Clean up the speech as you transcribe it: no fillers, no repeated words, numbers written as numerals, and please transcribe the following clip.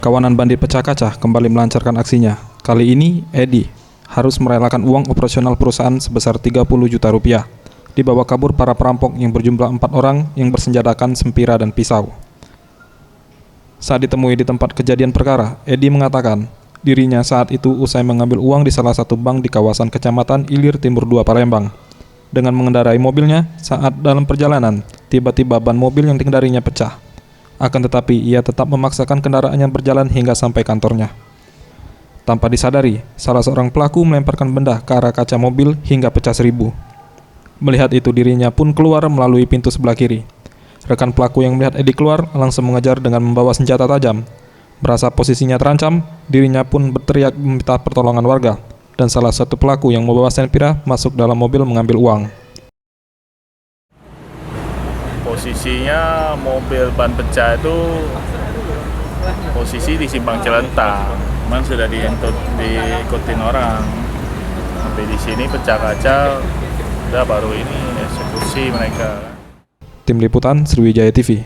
Kawanan bandit pecah kaca kembali melancarkan aksinya. Kali ini, Edi harus merelakan uang operasional perusahaan sebesar 30 juta rupiah. Dibawa kabur para perampok yang berjumlah 4 orang yang bersenjatakan sempira dan pisau. Saat ditemui di tempat kejadian perkara, Edi mengatakan dirinya saat itu usai mengambil uang di salah satu bank di kawasan Kecamatan Ilir Timur 2 Palembang. Dengan mengendarai mobilnya, saat dalam perjalanan, tiba-tiba ban mobil yang dikendarinya pecah. Akan tetapi, ia tetap memaksakan kendaraannya berjalan hingga sampai kantornya. Tanpa disadari, salah seorang pelaku melemparkan benda ke arah kaca mobil hingga pecah 1000. Melihat itu, dirinya pun keluar melalui pintu sebelah kiri. Rekan pelaku yang melihat Edi keluar langsung mengejar dengan membawa senjata tajam. Merasa posisinya terancam, dirinya pun berteriak meminta pertolongan warga, dan salah satu pelaku yang membawa sempira masuk dalam mobil mengambil uang. Posisinya mobil ban pecah itu posisi di Simpang Cilentang, cuman sudah diikutin orang. Sampai di sini pecah kaca, udah baru ini eksekusi mereka. Tim Liputan Sriwijaya TV.